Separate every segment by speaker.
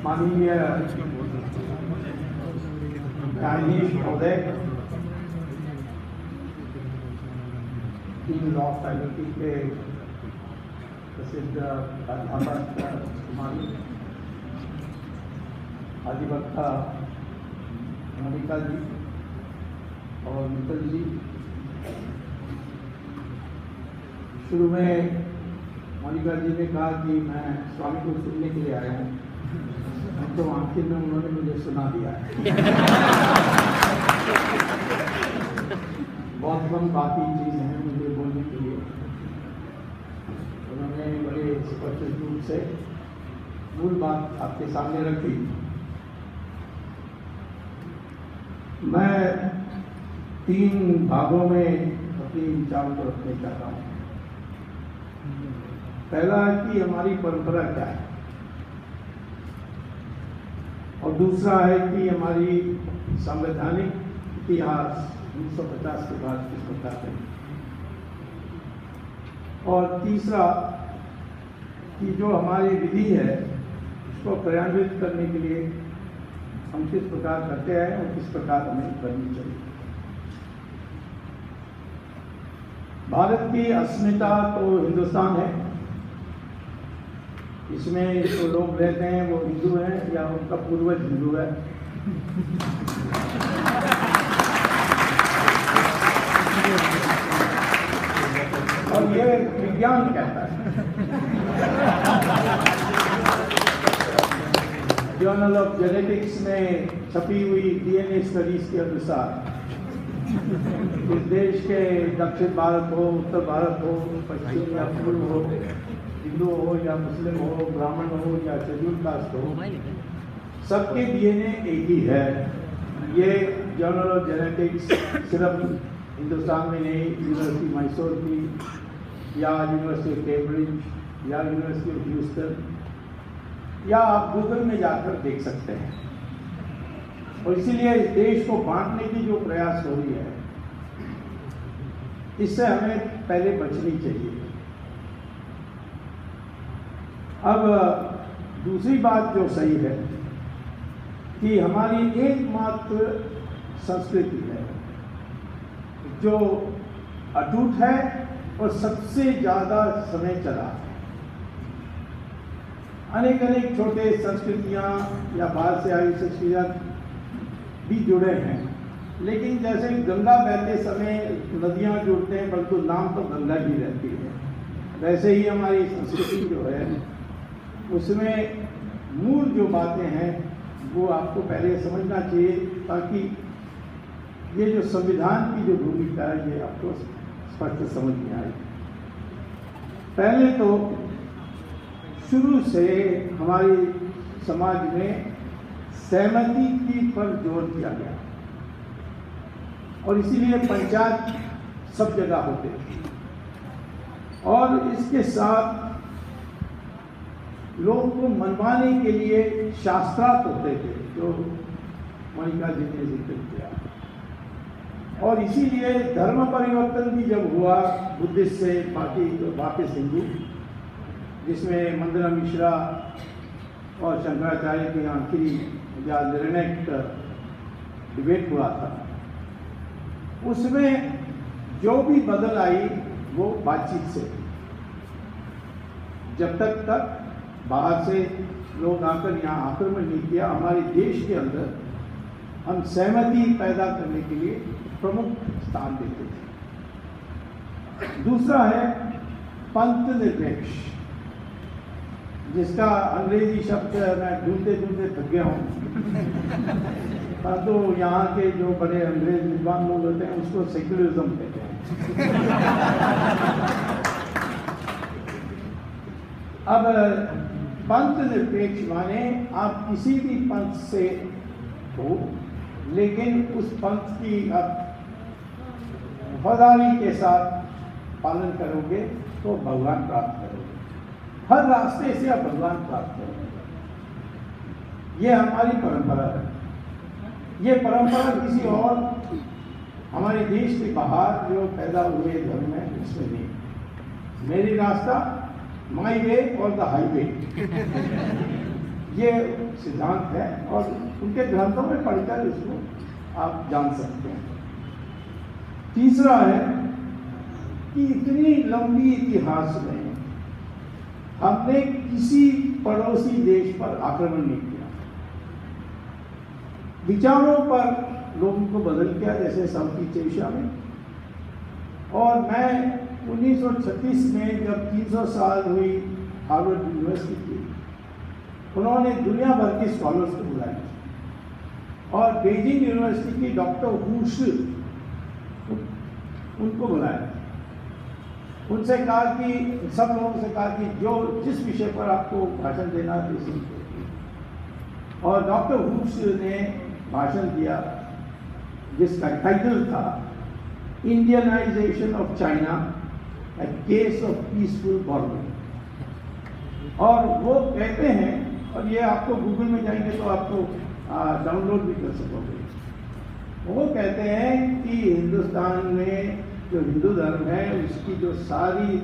Speaker 1: माननीय न्यायाधीश महोदय, टीम लॉ फैकल्टी के प्रसिद्ध अध्यापक कुमारी अधिवक्ता मोनिका जी और मित्तल जी, शुरू में मोनिका जी ने कहा कि मैं स्वामी को सुनने के लिए आया हूँ, तो आखिर में उन्होंने मुझे सुना दिया है। बहुत कम बाकी चीज़ है मुझे बोलने के लिए। उन्होंने बड़े स्पष्ट रूप से मूल बात आपके सामने रखी। मैं 3 भागों में अपनी विचारों को रखने चाहता हूँ। पहला है कि हमारी परंपरा क्या है, और दूसरा है कि हमारी संवैधानिक इतिहास 1950 के बाद किस प्रकार है, और तीसरा कि जो हमारी विधि है उसको क्रियान्वित करने के लिए हम किस प्रकार करते हैं और किस प्रकार हमें करनी चाहिए। भारत की अस्मिता तो हिंदुस्तान है, इसमें जो लोग रहते हैं वो हिंदू हैं या उनका पूर्वज हिंदू है। और ये विज्ञान कहता है। जर्नल ऑफ जेनेटिक्स में छपी हुई डीएनए स्टडीज के अनुसार इस देश के दक्षिण भारत हो, उत्तर भारत हो, पश्चिम या पूर्व हो, हिंदू हो या मुस्लिम हो, ब्राह्मण हो या शेड्यूल कास्ट हो, सबके डीएनए एक ही है। ये जर्नल ऑफ जेनेटिक्स सिर्फ हिंदुस्तान में नहीं, यूनिवर्सिटी मैसूर की या यूनिवर्सिटी ऑफ कैम्ब्रिज या यूनिवर्सिटी ऑफ ह्यूस्टन या आप गूगल में जाकर देख सकते हैं। और इसीलिए इस देश को बांटने की जो प्रयास हो रही है, इससे हमें पहले बचनी चाहिए। अब दूसरी बात जो सही है कि हमारी एकमात्र संस्कृति है जो अटूट है और सबसे ज़्यादा समय चला है। अनेक छोटे संस्कृतियाँ या बाहर से आई संस्कृतियाँ भी जुड़े हैं, लेकिन जैसे गंगा बहते समय नदियाँ जुड़ते हैं परंतु नाम तो गंगा ही रहती है, वैसे ही हमारी संस्कृति जो है उसमें मूल जो बातें हैं वो आपको पहले समझना चाहिए, ताकि ये जो संविधान की जो भूमिका है ये आपको स्पष्ट समझ में आए। पहले तो शुरू से हमारे समाज में सहमति की पर जोर दिया गया और इसीलिए पंचायत सब जगह होते थे, और इसके साथ लोगों को मनवाने के लिए शास्त्रार्थ होते थे जो मोनिका जी ने जिक्र किया। और इसीलिए धर्म परिवर्तन भी जब हुआ बुद्धिस्ट से बाकी वापस हिंदू, जिसमें मंदना मिश्रा और शंकराचार्य के आखिरी या निर्णायक डिबेट हुआ था, उसमें जो भी बदल आई वो बातचीत से। जब तक बाहर से लोग आकर यहाँ आक्रमण नहीं किया, हमारे देश के अंदर हम सहमति पैदा करने के लिए प्रमुख स्थान देते थे। दूसरा है पंथ निरपेक्ष, जिसका अंग्रेजी शब्द मैं ढूंढते थक गया हूँ, परंतु यहाँ के जो बड़े अंग्रेज विद्वान लोग होते हैं उसको सेक्युलरिज्म कहते हैं। अब पंथ निरपेक्ष माने आप किसी भी पंथ से हो, लेकिन उस पंथ की आप वफादारी के साथ पालन करोगे तो भगवान प्राप्त करोगे। हर रास्ते से आप भगवान प्राप्त करोगे। ये हमारी परंपरा है। ये परंपरा किसी और हमारे देश के बाहर जो पैदा हुए धर्म है उसमें नहीं। मेरी रास्ता, माई वे और द हाईवे, ये सिद्धांत है और उनके ग्रंथों में पढ़कर इसको आप जान सकते हैं। तीसरा है कि इतनी लंबी इतिहास में हमने किसी पड़ोसी देश पर आक्रमण नहीं किया। विचारों पर लोगों को बदल किया, जैसे साउथ ईस्ट एशिया में। और मैं 1936 में जब 300 साल हुई हार्वर्ड यूनिवर्सिटी की, उन्होंने दुनिया भर के स्कॉलर्स को बुलाया और बेजिंग यूनिवर्सिटी की डॉक्टर हुश उनको बुलाया। उनसे कहा कि सब लोगों से कहा कि जो जिस विषय पर आपको भाषण देना है, और डॉक्टर हुश ने भाषण दिया जिसका टाइटल था Indianisation of China, A case of peaceful bordering. और वो कहते हैं, और ये आपको गूगल में जाएंगे तो आपको डाउनलोड भी कर सकोगे, वो कहते हैं कि हिंदुस्तान में जो हिंदू धर्म है उसकी जो सारी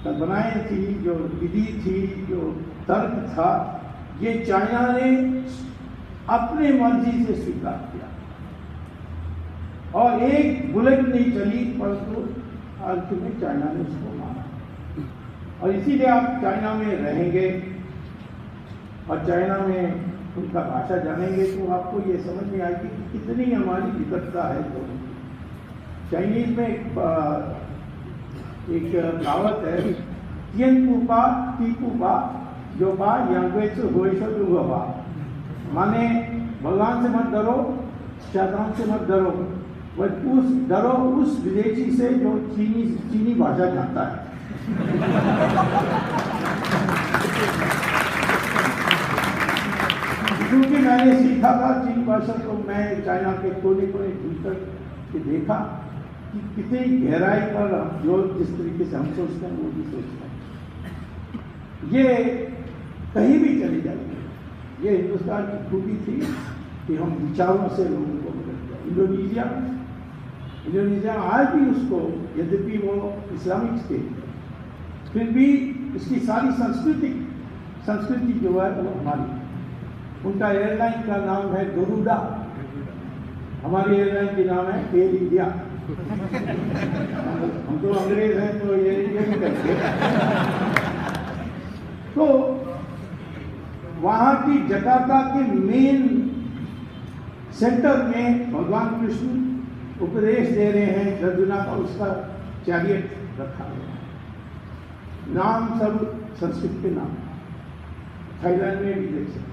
Speaker 1: कल्पनाएं थी, जो विधि थी, जो तर्क था, ये चाइना ने अपने मर्जी से स्वीकार किया और एक बुलेट नहीं चली, परंतु अंत में चाइना ने उसको माना। और इसीलिए आप चाइना में रहेंगे और चाइना में उनका भाषा जानेंगे तो आपको ये समझ में आएगी कि कितनी हमारी विविधता है। तो चाइनीज में एक कहावत है, तियन पुपा टीपुपा जो बा यांग्वेज होइशो, माने भगवान से मत डरो, शैतान से मत डरो, डरो उस विदेशी से जो चीनी भाषा जानता है। क्योंकि मैंने सीखा था चीनी भाषा, तो मैं चाइना के कोने कोने भीतर के देखा कि कितनी गहराई पर जो जिस तरीके से हम सोचते हैं वो भी सोचते हैं। ये कहीं भी चली जाएगी। ये हिंदुस्तान की खूबी थी कि हम विचारों से लोगों को बदल दिया। इंडोनेशिया आज भी उसको, यद्यपि वो इस्लामिक स्टेट है, फिर भी इसकी सारी संस्कृति जो है वो हमारी। उनका एयरलाइन का नाम है गरुड़ा, हमारी एयरलाइन के नाम है एयर इंडिया। हम तो अंग्रेज हैं तो ये भी कहते हैं। तो वहाँ की जकार्ता के मेन सेंटर में भगवान कृष्ण उपदेश दे रहे हैं अर्जुना का, उसका चैरियट रखा गया। नाम सब संस्कृत के नाम, थाईलैंड में भी देख सकते,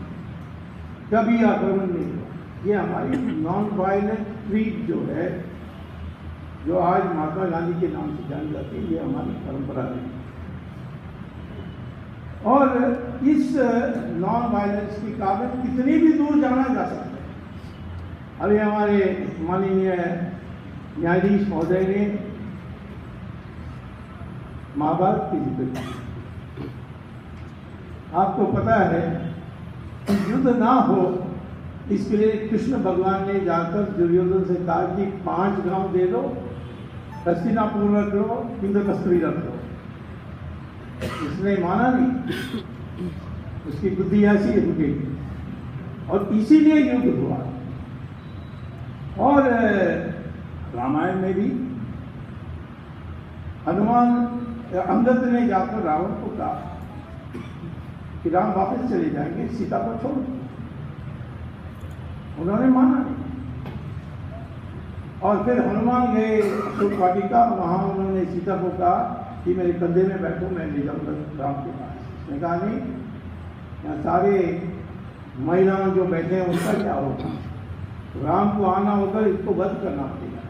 Speaker 1: कभी आक्रमण नहीं हुआ। ये हमारी नॉन वायलेंट ट्रीट जो है, जो आज महात्मा गांधी के नाम से जानी जाती है, ये हमारी परंपरा है। और इस नॉन वायलेंस के कारण कितनी भी दूर जाना जा सकता है। अभी हमारे माननीय न्यायाधीश महोदय ने महाभारत की जिक्र, आपको पता है युद्ध ना हो इसके लिए कृष्ण भगवान ने जाकर दुर्योधन से कहा कि 5 गांव दे दो, हस्तिनापुर रख लो, इंद्रप्रस्थी रख लो। उसने माना नहीं, उसकी बुद्धि ऐसी रुकी और इसीलिए युद्ध हुआ। और रामायण में भी हनुमान अंगद ने जाकर रावण को कहा कि राम वापस चले जाएंगे, सीता को छोड़। उन्होंने माना नहीं। और फिर हनुमान गए अशोक वाटिका, वहां उन्होंने सीता को कहा कि मेरे कंधे में बैठो, मैं ले जाऊंगा राम के पास। उसने कहा नहीं, यहाँ सारे महिलाओं जो बैठे हैं उनका क्या होगा, राम को आना होगा, इसको वध करना पड़ेगा।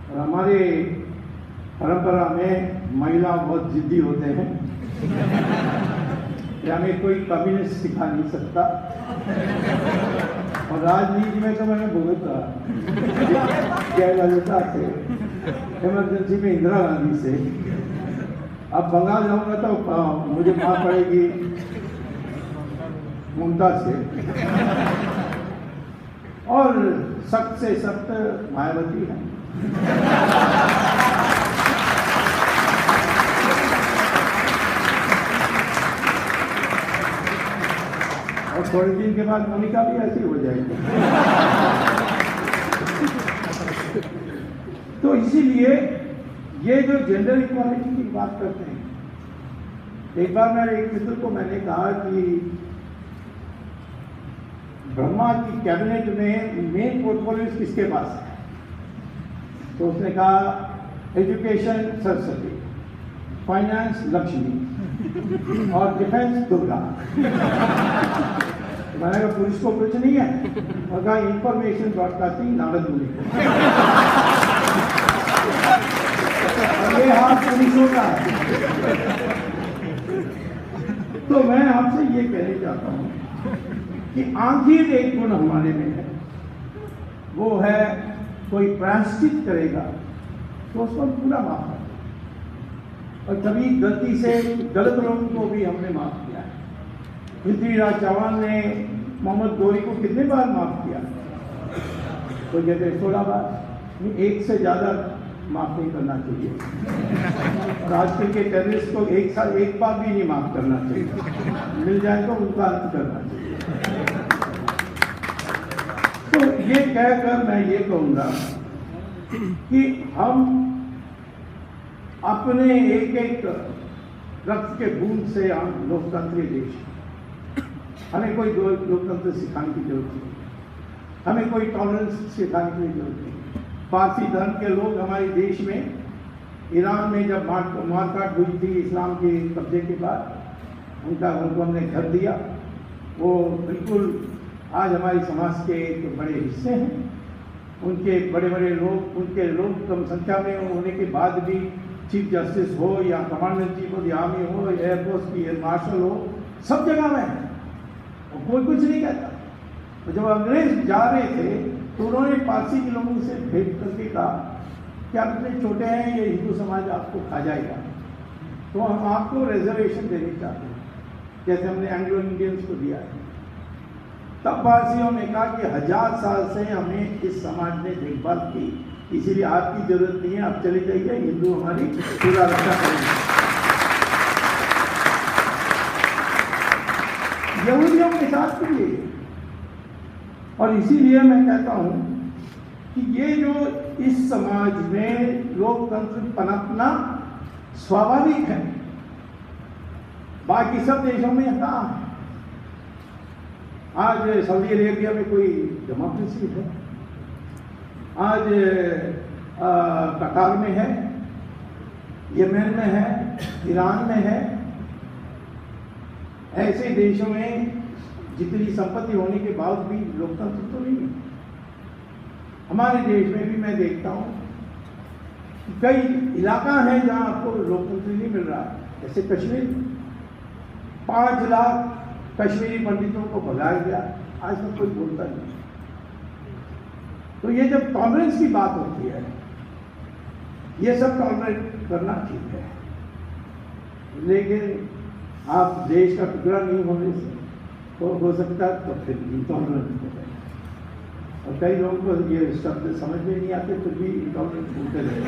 Speaker 1: और हमारे परंपरा में महिला बहुत जिद्दी होते हैं, हमें कोई कम्युनिस्ट सिखा नहीं सकता। और राजनीति में तो मैंने भुगता जयललिता से, इमरजेंसी में इंदिरा गांधी से। अब बंगाल जाऊंगा तो मुझे मार पड़ेगी ममता से, और सख्त से सख्त मायावती है। थोड़े दिन के बाद मोनिका भी ऐसी हो जाएगी। तो इसीलिए ये जो जेंडर इक्वालिटी की बात करते हैं, एक बार मेरे एक मित्र को मैंने कहा कि ब्रह्मा की कैबिनेट में मेन पोर्टफोलियो किसके पास है, तो उसने कहा एजुकेशन सरस्वती, फाइनेंस लक्ष्मी और डिफेंस दुर्गा। मैंने कहा पुलिस को कुछ नहीं है, और कहा इंफॉर्मेशन ब्रॉडकास्टिंग नारद मुनि को। ये हाथ पुलिसों का है। तो मैं आपसे ये कहना चाहता हूं कि आखिर एक गुण हमारे में है, वो है कोई प्रायश्चित करेगा तो उसको पूरा माफ कर, और कभी गलती से गलत लोगों को भी हमने माफ किया है। पृथ्वीराज चौहान ने मोहम्मद गोरी को कितने बार माफ किया? तो कहते 16 बार, एक से ज्यादा माफ नहीं करना चाहिए। और आजकल के टेररिस्ट को एक बार भी नहीं माफ करना चाहिए, मिल जाए तो उनका अंत करना चाहिए। तो ये कहकर मैं ये कहूंगा कि हम अपने एक एक रक्त के बूंद से हम लोकतंत्री देश, हमें कोई लोकतंत्र सिखाने की जरूरत नहीं, हमें कोई टॉलरेंस सिखाने की जरूरत नहीं। पारसी धर्म के लोग हमारे देश में, ईरान में जब मारकाट हुई थी इस्लाम के कब्जे के बाद, उनको हमने घर दिया। वो बिल्कुल आज हमारे समाज के एक बड़े हिस्से हैं। उनके बड़े बड़े लोग, उनके लोग कम संख्या में होने के बाद भी चीफ जस्टिस हो या commander chief of the army हो, एयरफोर्स की एयर मार्शल हो, सब जगह में है, और कोई कुछ नहीं कहता। तो जब अंग्रेज जा रहे थे तो उन्होंने पारसी के लोगों से भेंट करके कहा कि आप इतने छोटे हैं, ये हिंदू समाज आपको खा जाएगा, तो हम आपको रिजर्वेशन देने चाहते हैं, जैसे हमने एंग्लो इंडियंस को दिया है। तब पारसियों ने कहा कि 1000 साल से हमें इस समाज ने देखभाल की, इसीलिए आपकी जरूरत नहीं है, आप चले जाइए, हिंदू हमारी पूरा रक्षा करेंगे। यहूदियों के साथ भी ये, और इसीलिए मैं कहता हूं कि ये जो इस समाज में लोकतंत्र पनपना स्वाभाविक है, बाकी सब देशों में कहाँ है। आज सऊदी अरेबिया में कोई डेमोक्रेसी है, आज कतार में है, यमन में है, ईरान में है। ऐसे देशों में जितनी संपत्ति होने के बाद भी लोकतंत्र तो नहीं है। हमारे देश में भी मैं देखता हूँ कई इलाका है जहाँ आपको लोकतंत्र नहीं मिल रहा, जैसे कश्मीर। 5 लाख कश्मीरी पंडितों को भगाया गया, आज तक कोई बोलता नहीं। तो ये जब टॉलरेंस की बात होती है, ये सब टॉलरेट करना ठीक है, लेकिन आप देश का टुकड़ा नहीं होने से तो हो सकता है तो फिर इंटॉलरेंट हो जाए। और कई लोगों को ये शब्द समझ में नहीं आते, फिर भी इंटॉलरेंट बोलते रहे।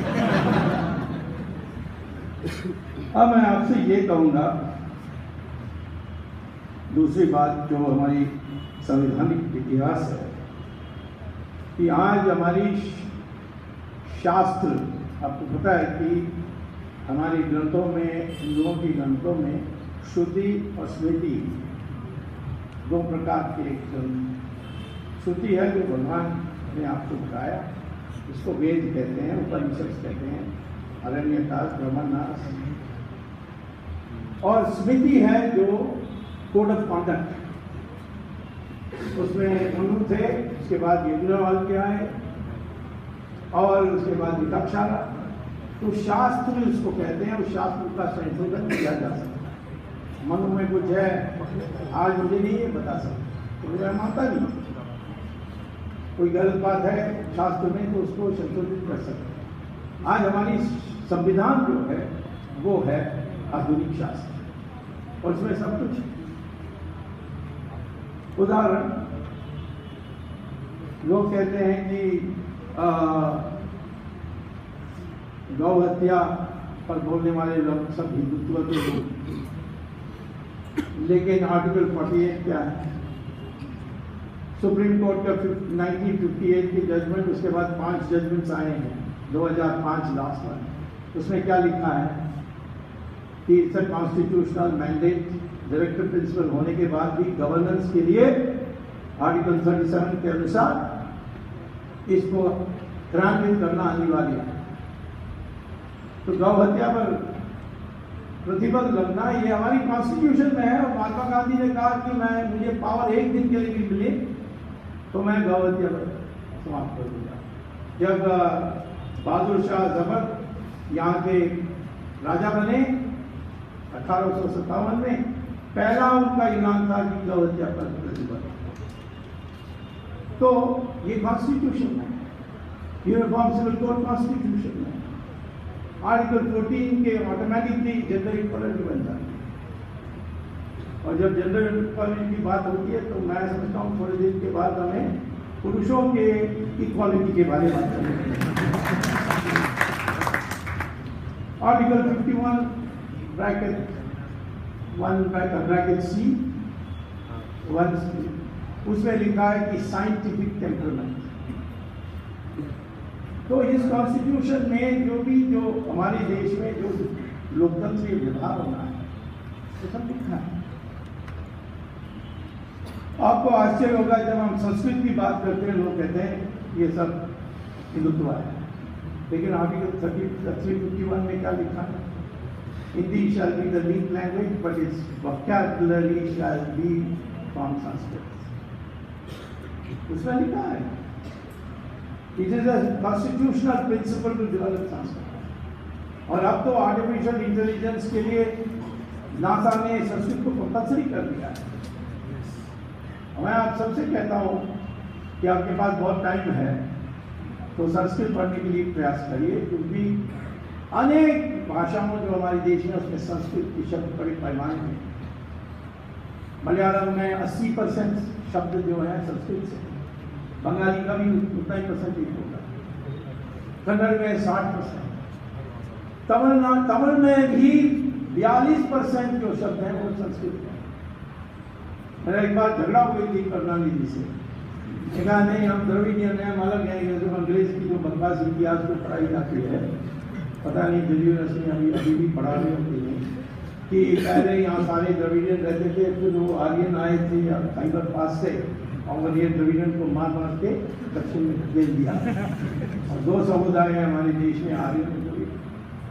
Speaker 1: अब मैं आपसे ये कहूँगा, दूसरी बात जो हमारी संवैधानिक इतिहास है, कि आज हमारी शास्त्र, आपको पता है कि हमारे ग्रंथों में, हिंदुओं के ग्रंथों में श्रुति और स्मृति 2 प्रकार के ग्रंथ। श्रुति है जो भगवान ने आपको बताया, इसको वेद कहते हैं, उपनिषद कहते हैं, अरण्यकाश, ब्रह्मनाश। और स्मृति है जो कोड ऑफ कॉन्डक्ट, उसमें मनु थे, उसके बाद यज्ञवल्क्य आए, और उसके बाद वितक्षारा। तो शास्त्र इसको कहते हैं, उस शास्त्र का संशोधन किया जा सकता है। मनु में कुछ है, आज मुझे नहीं ये बता सकता, तो मैं मानता नहीं। कोई गलत बात है शास्त्र में तो उसको संशोधित कर सकते हैं। आज हमारी संविधान जो है वो है आधुनिक शास्त्र, और उसमें सब कुछ। उदाहरण, लोग कहते हैं कि गौ हत्या पर बोलने वाले लोग सब हिंदुत्व के लोग, लेकिन आर्टिकल 48 क्या है? सुप्रीम कोर्ट का 1958 के जजमेंट, उसके बाद 5 जजमेंट्स आए हैं 2005 लास्ट वन। उसमें क्या लिखा है कि it's a constitutional mandate, director principal होने के बाद भी गवर्नेंस के लिए आर्टिकल 37 के अनुसार इसको क्रांतित करना अनिवार्य है। तो गौ हत्या पर प्रतिबंध लगना ये हमारी कॉन्स्टिट्यूशन में है। और महात्मा गांधी ने कहा कि मुझे पावर एक दिन के लिए भी मिले तो मैं गौ हत्या समाप्त कर दूंगा। जब बहादुर शाह जफर यहाँ के राजा बने 1857 में, पहला उनका ऐलान था कि गौ हत्या पर प्रतिबंध। तो ये कॉन्स्टिट्यूशन है, यूनिफॉर्म सिविल कोड कॉन्स्टिट्यूशन है। आर्टिकल 14 के ऑटोमेटिकली जेंडर इक्वालिटी बन जाती है। और जब जेंडर इक्वालिटी की बात होती है तो मैं समझता हूँ थोड़े दिन के बाद हमें पुरुषों के इक्वालिटी के बारे में बात करनी। आर्टिकल 51 ब्रैकेट C 1 उसमें लिखा है कि साइंटिफिक टेम्परमेंट। तो इस कॉन्स्टिट्यूशन में जो हमारे देश में जो लोकतंत्रीय व्यवहार होना है वो सब लिखा है। आपको आश्चर्य होगा जब हम संस्कृत की बात करते हैं, लोग कहते हैं ये सब हिंदुत्व है, लेकिन आर्टिकल 351 में क्या लिखा है? Hindi shall be the lead language, but its vocabulary shall be from Sanskrit. उसमें लिखा है It is a constitutional principle to develop Sanskrit. और अब तो आर्टिफिशियल इंटेलिजेंस के लिए नासा ने संस्कृत को कंपल्सरी कर दिया है। मैं आप सबसे कहता हूँ कि आपके पास बहुत टाइम है तो संस्कृत पढ़ने के लिए प्रयास करिए, क्योंकि अनेक भाषाओं जो हमारे देश में उसमें संस्कृत के शब्द बड़े पैमाने में। मलयालम में 80% शब्द जो है संस्कृत से, बंगाली का भी उतना ही परसेंटेज होगा, कन्नड़ में 60%, तमिल में भी 42% जो शब्द हैं वो संस्कृत में। मेरा एक बार झगड़ा हुई थी करुणानिधि से, कहा नहीं हम द्रविडियन हैं, हम अलग हैं, जो अंग्रेज की जो बकवास इतिहास को पढ़ाई जाती है, पता नहीं दिल्ली यूनिवर्सिटी अभी भी पढ़ा रही होती है कि पहले यहाँ सारे द्रविडियन रहते थे, फिर वो आर्यन आए थे या खैबर पास से, और ये द्रविडियन को मार मार के दक्षिण में भेज दिया। और 2 समुदाय हैं हमारे देश में, आर्यन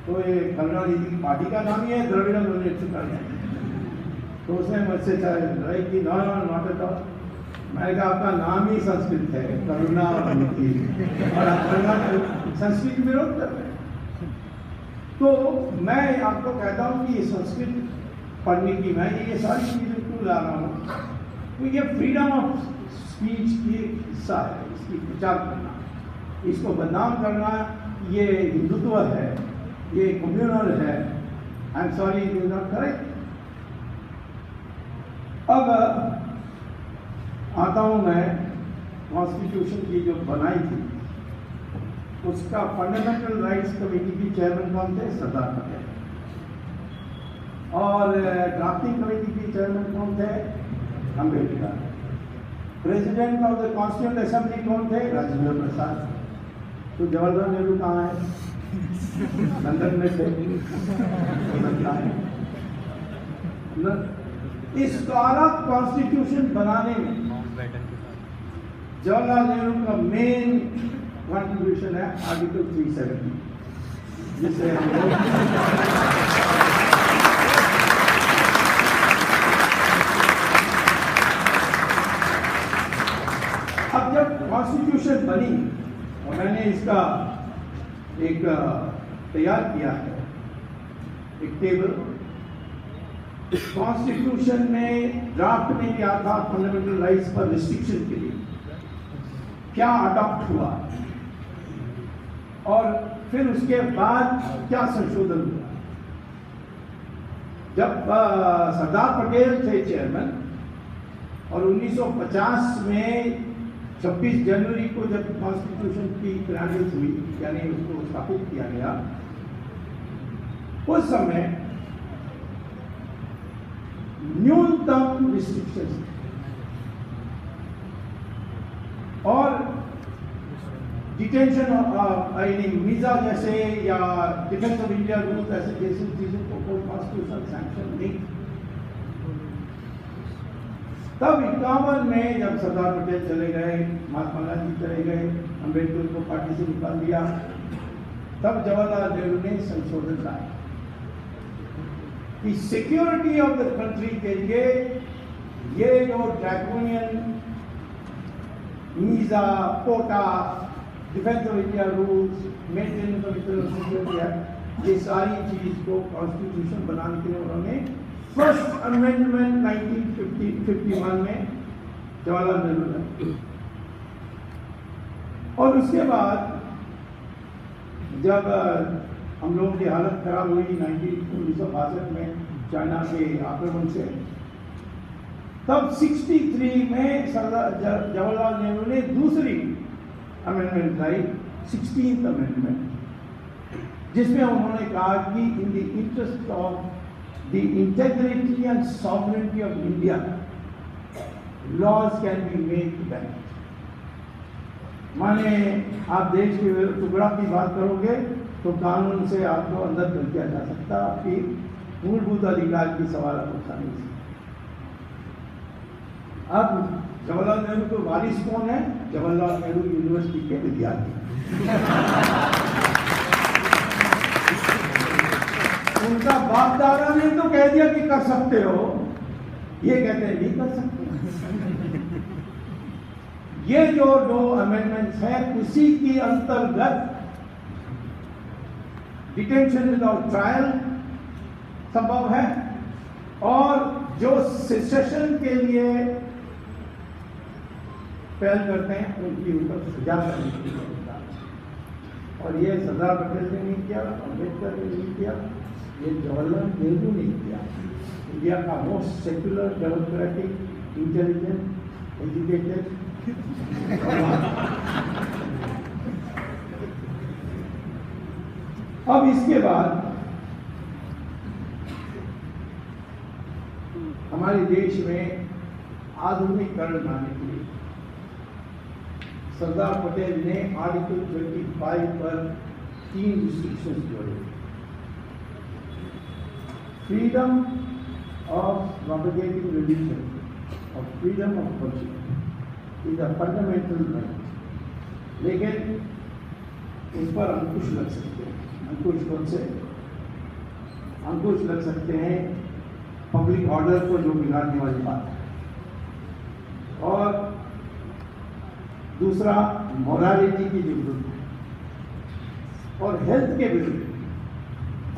Speaker 1: तो ये करुणानिधि की पार्टी का नाम ही है द्रविड़ मुन्नेट्र कळगम। तो उसने मुझसे लड़ाई की, नॉट एट ऑल। मैंने कहा आपका नाम ही संस्कृत है, करुणा और नीति, और आप संस्कृत विरोध कर रहे हैं। तो मैं आपको कहता हूँ कि ये संस्कृत पढ़ने की मैं ये सारी चीज़ें क्यों ला रहा हूँ, तो ये फ्रीडम ऑफ स्पीच की हिस्सा है, इसकी प्रचार करना, इसको बदनाम करना ये हिंदुत्व है, ये कम्युनल है। I am sorry, it is not correct. अब आता हूँ मैं कॉन्स्टिट्यूशन की जो बनाई थी उसका फंडामेंटल राइट्स कमेटी की चेयरमैन कौन थे? सरदार पटेल। और ड्राफ्टिंग कमेटी की चेयरमैन कौन थे? Ambedkar. President of the constituent assembly कौन थे? राजेंद्र प्रसाद। तो जवाहरलाल नेहरू कहाँ है? लंदन में थे। इस सारा कॉन्स्टिट्यूशन बनाने में जवाहरलाल नेहरू का मेन कॉन्ट्रीब्यूशन है आर्टिकल 370, जिसे हम लोग अब जब कॉन्स्टिट्यूशन बनी और मैंने इसका एक तैयार किया है एक टेबल, कॉन्स्टिट्यूशन में ड्राफ्ट में क्या था फंडामेंटल राइट्स पर रिस्ट्रिक्शन के लिए, क्या अडॉप्ट हुआ और फिर उसके बाद क्या संशोधन हुआ। जब सरदार पटेल थे चेयरमैन और 1950 में 26 जनवरी को जब कॉन्स्टिट्यूशन की क्रियान्वित हुई, यानी उसको स्थापित किया गया, उस समय न्यूनतम रिस्ट्रिक्शंस, डिटेंशन वीजा जैसे या डिफेंस ऑफ इंडिया रूल्स ऐसे जैसी चीजों को कोई कॉन्स्टिट्यूशनल सैंक्शन नहीं। तब 51 में जब सरदार पटेल चले गए, महात्मा गांधी चले गए, अम्बेडकर को पार्टी से निकाल दिया, तब जवाहरलाल नेहरू ने संशोधन लाया कि सिक्योरिटी ऑफ द कंट्री के लिए ये जो draconian visa, quota, defence of India rules, maintenance of internal security act, ये सारी चीज को कॉन्स्टिट्यूशन बनाने के लिए उन्होंने फर्स्ट अमेंडमेंट 1951 में जवाहरलाल नेहरू ने, और उसके बाद जब हम लोगों की हालत खराब हुई 1962 में चाइना के आक्रमण से, तब 63 में सरदार जवाहरलाल नेहरू ने दूसरी अमेंडमेंट लाई, 16th अमेंडमेंट, जिसमें उन्होंने कहा कि in the interest of the integrity and sovereignty of India laws can be made to benefit. माने आप देश के टुकड़ा की बात करोगे तो कानून से आपको अंदर कर दिया जा सकता, आपकी मूलभूत अधिकार की सवाल उठाने से। अब जवाहरलाल नेहरू के वारिस कौन है? जवाहरलाल नेहरू यूनिवर्सिटी के विद्यार्थी। उनका बाप दादा ने तो कह दिया कि कर सकते हो, ये कहते हैं नहीं कर सकते। ये जो दो अमेंडमेंट्स है उसी के अंतर्गत डिटेंशन विदाउट ट्रायल संभव है, और जो सेशन के लिए पहल करते हैं उनकी ऊपर सजा करने की व्यवस्था, और ये सरदार पटेल ने नहीं किया, अम्बेडकर ने नहीं किया, ये जवाहरलाल नेहरू ने किया। इंडिया का most secular, democratic, intelligent, educated अब इसके बाद हमारे देश में आधुनिकीकरण लाने के लिए सरदार पटेल ने आर्टिकल 25 पर 3 रिस्ट्रिक्शंस जोड़े। फ्रीडम ऑफ प्रोपेगेटिंग रिलीजन और freedom of worship is a fundamental right, लेकिन उस पर अंकुश लग सकते हैं। अंकुश कौन से? अंकुश लग सकते हैं पब्लिक ऑर्डर को जो बिगाड़ने वाली बात है, और दूसरा मोरालिटी की जो विरुद्ध है, और हेल्थ के विरुद्ध।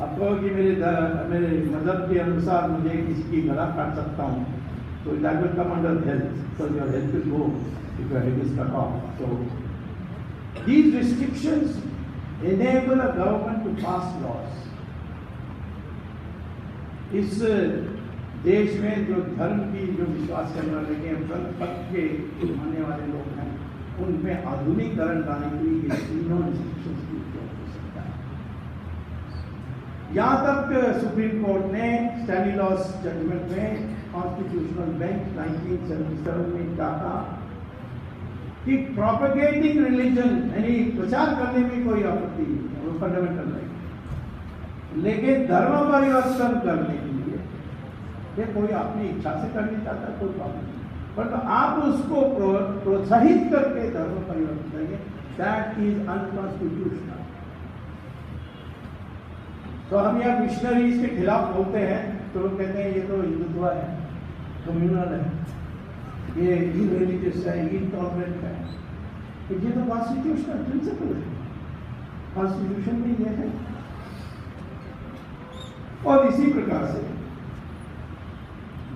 Speaker 1: अब कहो कि मेरे मजहब के अनुसार मुझे किसी की गला काट सकता हूँ, तो that will come under health, so your health will go if your head is cut off. So these restrictions enable a government to pass laws. इस देश में जो धर्म की जो विश्वास करने वाले के पद के मानने वाले लोग हैं, उनमें आधुनिकीकरण लाने के लिए ये तीनों रिस्ट्रिक्शंस की उपयोग हो सकता है। यहाँ तक सुप्रीम कोर्ट ने स्टैनिलॉस जजमेंट में कॉन्स्टिट्यूशनल बेंच 1977 में कहा कि प्रोपेगेटिंग रिलीजन यानी प्रचार करने में कोई आपत्ति नहीं है, वो फंडामेंटल राइट, लेकिन धर्म परिवर्तन करने के लिए ये कोई अपनी इच्छा से करना चाहता है, कोई प्रॉब्लम नहीं, पर आप उसको प्रोत्साहित करके धर्म परिवर्तन करेंगे, दैट इज अनकॉन्स्टिट्यूशनल। तो हम यहाँ मिशनरीज के खिलाफ बोलते हैं तो लोग कहते हैं ये तो हिंदुत्व है, कम्युनल है, ये इनरिलीजियस है, इनटॉलरेंट है, तो ये तो कॉन्स्टिट्यूशनल प्रिंसिपल है, कॉन्स्टिट्यूशन में ये है। और इसी प्रकार से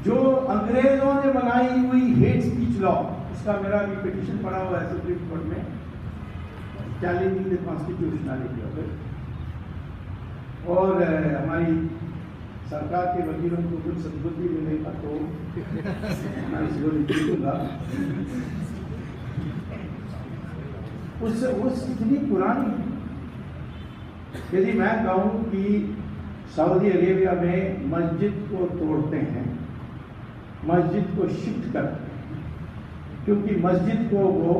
Speaker 1: जो अंग्रेजों ने बनाई हुई हेट स्पीच लॉ, उसका मेरा भी पिटिशन पड़ा हुआ है सुप्रीम कोर्ट में, challenging the constitutionality of it, और हमारी सरकार के वकीलों को कुछ सद्बुद्धि मिलेगा तो मैं इसको लिखूंगा। उससे इतनी पुरानी, यदि मैं कहूँ कि सऊदी अरेबिया में मस्जिद को तोड़ते हैं, मस्जिद को शिफ्ट करते हैं, क्योंकि मस्जिद को वो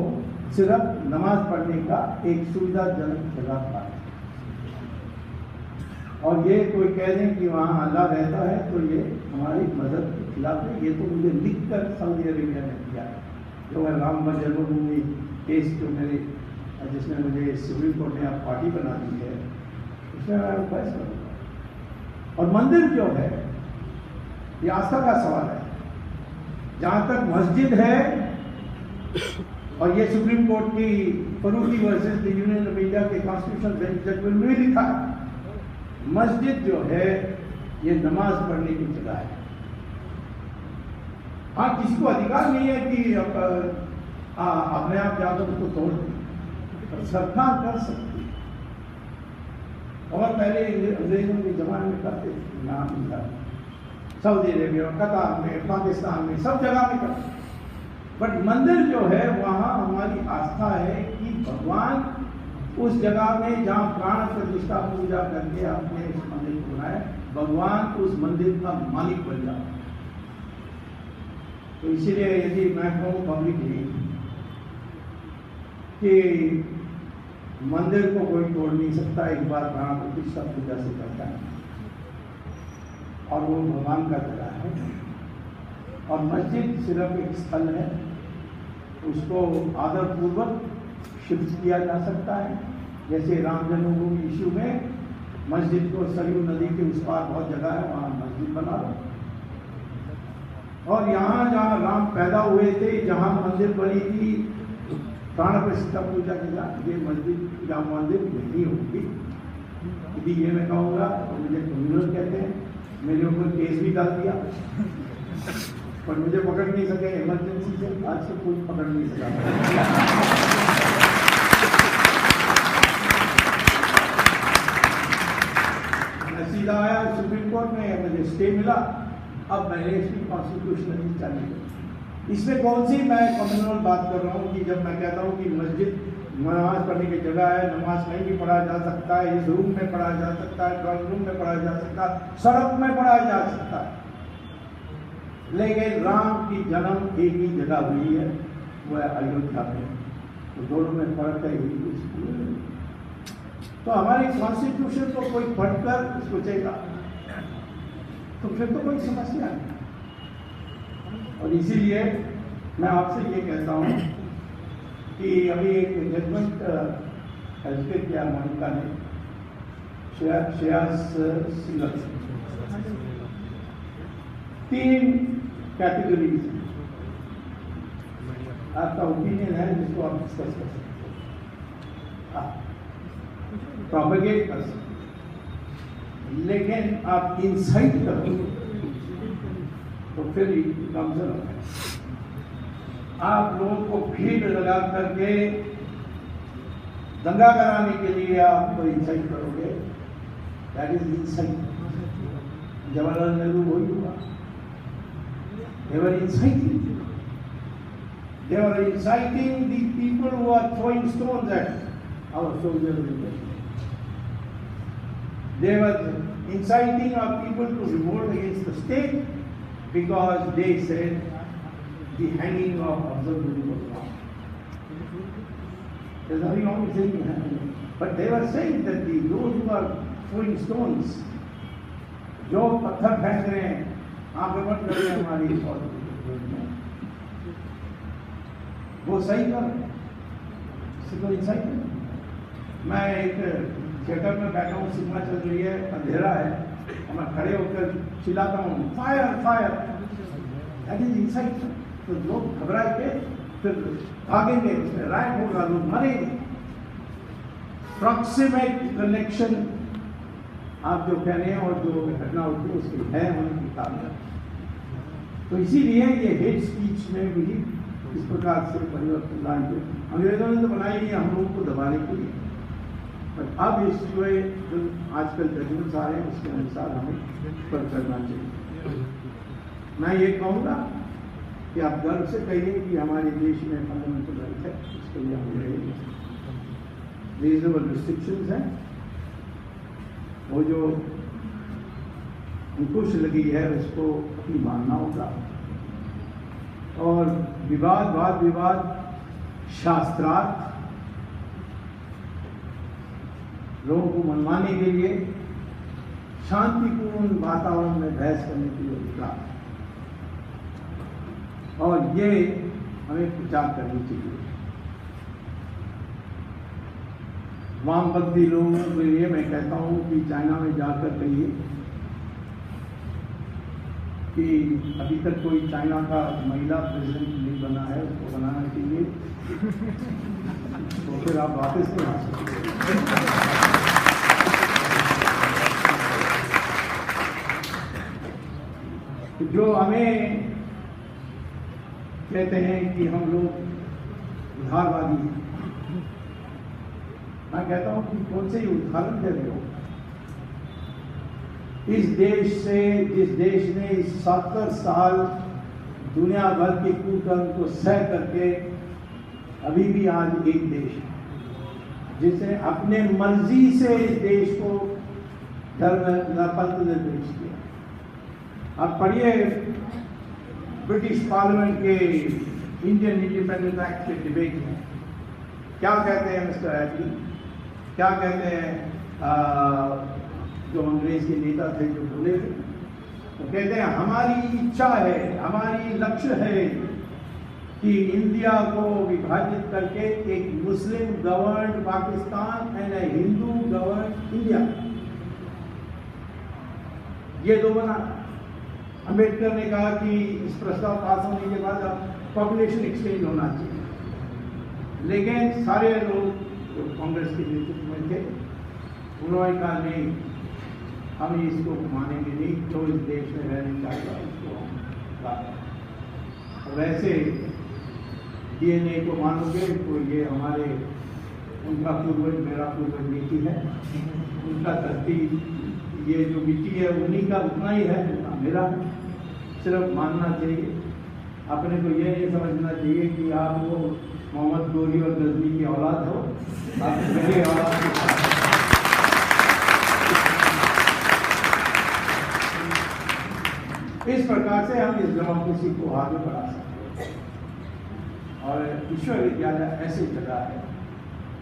Speaker 1: सिर्फ नमाज पढ़ने का एक सुविधाजनक जगह था। और ये कोई कह दें कि वहाँ अल्लाह रहता है तो ये हमारी मजहब के खिलाफ है। ये तो मुझे लिख कर सऊदी अरेबिया ने दिया है, जो है राम जन्मभूमि केस जो मेरे जिसमें मुझे सुप्रीम कोर्ट ने अब पार्टी बना दी है, उसमें मैं बहस करूँगा। और मंदिर जो है ये आस्था का सवाल है। जहाँ तक मस्जिद है, और ये सुप्रीम कोर्ट की Farooqui versus the union of India के कॉन्स्टिट्यूशनल बेंच जजमेंट में भी लिखा है, मस्जिद जो है ये नमाज पढ़ने की जगह है। हाँ, किसी को अधिकार नहीं है कि अपने आप जाकर उसको तोड़ दे, पर सरकार कर सकती है। और पहले अंग्रेजों के जमाने में करते थे, नाम सऊदी अरेबिया, कतार में, पाकिस्तान में, सब जगह में करते। बट मंदिर जो है वहाँ हमारी आस्था है कि भगवान उस जगह में जहाँ प्राण प्रतिष्ठा पूजा करके आपने उस मंदिर को बनाया, भगवान उस मंदिर का मालिक बन जाता। तो इसीलिए यदि मैं कहूँ पब्लिकली कि मंदिर को कोई तोड़ नहीं सकता, एक बार प्राण प्रतिष्ठा पूजा से करता है और वो भगवान का जगह है। और मस्जिद सिर्फ एक स्थल है, उसको आदरपूर्वक शिफ्ट किया जा सकता है। जैसे राम जन्मभूमि इशू में मस्जिद को सरयू नदी के उस पार बहुत जगह है, वहाँ मस्जिद बना लो। और यहाँ जहाँ राम पैदा हुए थे, जहाँ मंदिर बनी थी प्राण प्रतिष्ठा पूजा के साथ, ये मस्जिद या मंदिर नहीं होगी। यदि ये मैं कहूँगा तो मुझे क्रिमिनल कहते हैं, मेरे ऊपर केस भी डाल दिया, पर मुझे पकड़ नहीं सके इमरजेंसी से, आज से कोई पकड़ नहीं सका। मैं सीधा आया सुप्रीम कोर्ट में, मुझे स्टे मिला, अब मैंने इसकी कॉन्स्टिट्यूशनली चैलेंज। इसमें कौन सी मैं कम्युनल बात कर रहा हूँ कि जब मैं कहता हूँ कि मस्जिद नमाज पढ़ने की जगह है, नमाज कहीं भी पढ़ा जा सकता है, इस रूम में पढ़ा जा सकता है, ड्राइंग रूम में पढ़ा जा सकता है, सड़क में पढ़ा जा सकता है। लेकिन राम की जन्म एक ही जगह हुई है, वो है अयोध्या में, तो दोनों में फर्क है। तो हमारे कॉन्स्टिट्यूशन को कोई पढ़कर सोचेगा तो फिर तो कोई समस्या नहीं। और इसीलिए मैं आपसे ये कहता हूँ कि अभी एक जजमेंट हेल्थ किया मोनिका ने, श्रेयस सिंगल, 3 कैटेगरीज आपका ओपिनियन है जिसको आप डिस्कस कर सकते हैं, प्रोपेगेट कर सकते, लेकिन आप इंसाइट करो तो फिर कमजोर हो गए। आप लोगों को भीड़ लगा करके दंगा कराने के लिए आप इंसाइट करोगे, that is insight. Jawaharlal Nehru वही हुआ, they were inciting the people who are throwing stones at our soldiers in Kashmir. They were inciting our people to revolt against the state because they said the hanging of Afzal Guru was wrong. There's nothing wrong with saying hanging, but they were saying that those who are throwing stones, जो पत्थर फेंक रहे हैं, आक्रमण कर रहे हैं हमारी फौज में, वो सही कर रहे हैं, सिर्फ इंसाइट नहीं। मैं एक थिएटर में बैठा हूँ, सिनेमा चल रही है, अंधेरा है, और मैं खड़े होकर चिल्लाता हूँ fire fire, that is insight. तो लोग घबरा के फिर भागेंगे, उसमें राइट होगा, लोग मरेंगे। प्रॉक्सिमेट कनेक्शन आप जो कह रहे हैं और जो घटना होती है उसकी है होने की काबिलियत। तो इसीलिए ये हेट स्पीच में भी इस प्रकार से परिवर्तन लाएंगे। अंग्रेजों ने तो बनाई है हम लोगों को दबाने के लिए, पर अब इस जो आजकल जजमेंट्स आ रहे हैं उसके अनुसार हमें पर करना चाहिए। मैं ये कहूँगा कि आप गर्व से कहिए कि हमारे देश में फंडामेंटल राइट है, इसके लिए हमें रीजनेबल रिस्ट्रिक्शंस हैं। वो जो अंकुश लगी है उसको अपनी मानना होगा, और वाद विवाद शास्त्रार्थ लोगों को मनवाने के लिए, शांतिपूर्ण वातावरण में बहस करने के लिए निकला और ये हमें प्रचार करनी चाहिए। वामपंथी लोगों के लिए मैं कहता हूं कि चाइना में जाकर कहिए कि अभी तक कोई चाइना का महिला प्रेसिडेंट नहीं बना है, उसको बनाना चाहिए, तो फिर आप वापस नहीं आ सकते। जो हमें कहते हैं कि हम लोग उदारवादी हैं, मैं कहता हूं कि कौन से उदाहरण दे रहे हो? इस देश से, जिस देश ने 70 साल दुनिया भर के कुकर्म को सह करके अभी भी आज एक देश है जिसने अपने मर्जी से इस देश को धर्मपंथ निर्देश किया। आप पढ़िए ब्रिटिश पार्लियामेंट के इंडियन इंडिपेंडेंस एक्ट के डिबेट में क्या कहते हैं मिस्टर एटली, क्या कहते हैं जो अंग्रेज के नेता थे जो बोले थे, तो कहते हैं हमारी इच्छा है, हमारी लक्ष्य है कि इंडिया को विभाजित करके एक Muslim governed Pakistan and a Hindu governed India, ये दो बना। अंबेडकर ने कहा कि इस प्रस्ताव पास होने के बाद अब पॉपुलेशन एक्सचेंज होना चाहिए, लेकिन सारे लोग जो कांग्रेस के नेतृत्व में थे उन्होंने कहा नहीं, हम इसको मानेंगे नहीं, जो इस देश में रहने चाहेगा उसको हम लाएंगे। वैसे डीएनए को मानोगे तो ये हमारे, उनका पूर्वज मेरा पूर्वज मिट्टी है, उनका धरती, ये जो मिट्टी है उन्हीं का उतना ही है जितना मेरा। सिर्फ मानना चाहिए, अपने को ये नहीं समझना चाहिए कि आप वो मोहम्मद गोरी और गजनी की औलाद हो, आप मेरे औलाद के साथ। इस प्रकार से हम इस डेमोक्रेसी को आगे बढ़ा सकते हैं। और विश्वविद्यालय ऐसी जगह है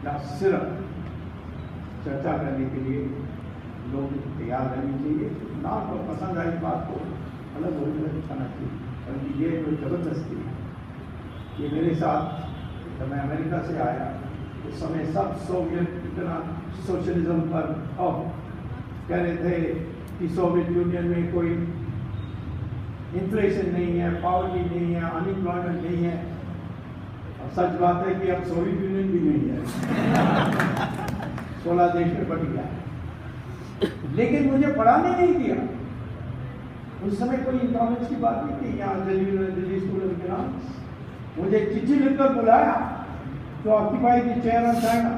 Speaker 1: जहाँ सिर्फ चर्चा करने के लिए लोग तैयार रहने चाहिए, ना आपको पसंद आई बात को अलग होकर दिखाना चाहिए। और ये जो जबरदस्ती है, ये मेरे साथ जब मैं अमेरिका से आया उस समय सब सोवियत इतना सोशलिज्म पर कह रहे थे कि सोवियत यूनियन में कोई इन्फ्लेशन नहीं है, पॉवर्टी नहीं है, अनएम्प्लॉयमेंट नहीं है। अब सच बात है कि अब सोवियत यूनियन भी नहीं है, 16 देश में बट गया। लेकिन मुझे पढ़ाने नहीं दिया, उस समय कोई इकोनॉमिक्स की बात नहीं थी यहाँ दिल्ली स्कूल ऑफ इकोनॉमिक्स। मुझे चिट्ठी लिखकर बुलाया तो occupy the chair of China.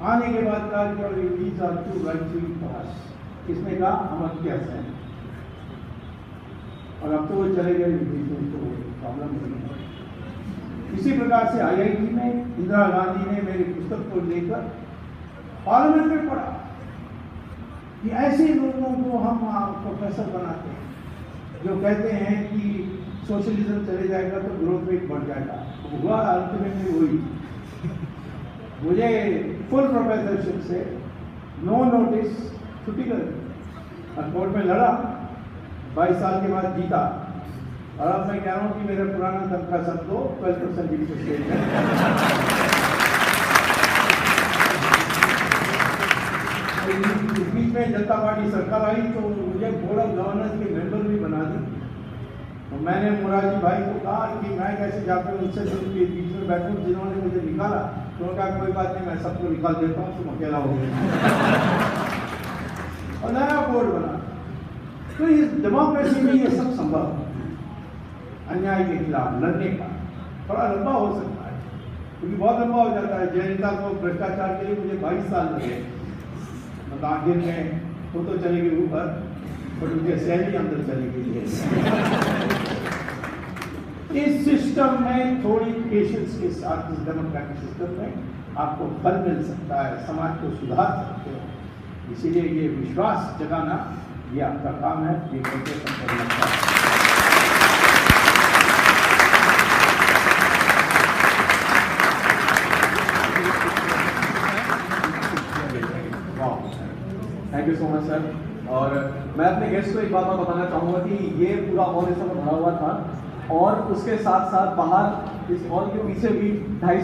Speaker 1: आने के बाद कहा कि these are two right to pass, किसने कहा? अहमद हसन। और अब तो वो चले गए, तो प्रॉब्लम नहीं है। इसी प्रकार से IIT में इंदिरा गांधी ने मेरी पुस्तक को लेकर पार्लियामेंट में पढ़ा कि ऐसे लोगों को हम प्रोफेसर बनाते हैं जो कहते हैं कि सोशलिज्म चले जाएगा तो ग्रोथ रेट बढ़ जाएगा। हुआ अल्टीमेटली वही। मुझे फुल प्रोफेसरशिप से नो नोटिस छुट्टी कर दी और कोर्ट में लड़ा, 22 साल के बाद जीता। और अब मैं कह रहा हूँ कि मेरा पुराना तनख्वाह सब दो 12% इंटरेस्ट रेट है। बीच में जनता पार्टी सरकार आई तो मुझे बोर्ड ऑफ गवर्नेंस के मेंबर भी बना दी। तो मैंने मोरारजी भाई को कहा कि मैं कैसे जाकर उनसे बीच में बैठूं, जिन्होंने मुझे निकाला। तो उन्होंने कहा कोई बात नहीं, मैं सबको निकाल देता हूँ, तुम अकेला हो गया। और नया बोर्ड बना। तो इस डेमोक्रेसी में ये सब संभव है। अन्याय के खिलाफ लड़ने का थोड़ा लंबा हो सकता है, क्योंकि बहुत लंबा हो जाता है। जयललिता को भ्रष्टाचार के लिए मुझे 22 साल लगे, मतलब आखिर में वो तो चले गए ऊपर, पर उनके शैली अंदर चली गई है। इस सिस्टम में थोड़ी पेशेंस के साथ, इस डेमोक्रेटिक सिस्टम में आपको फल मिल सकता है, समाज को सुधार सकते हो। इसीलिए ये विश्वास जगाना ये आपका काम है, ये करके
Speaker 2: thank you so much sir. और मैं अपने गेस्ट को एक बात और बताना चाहूँगा कि ये पूरा हॉल इस समय भरा हुआ था और उसके साथ साथ बाहर इस हॉल के पीछे भी 250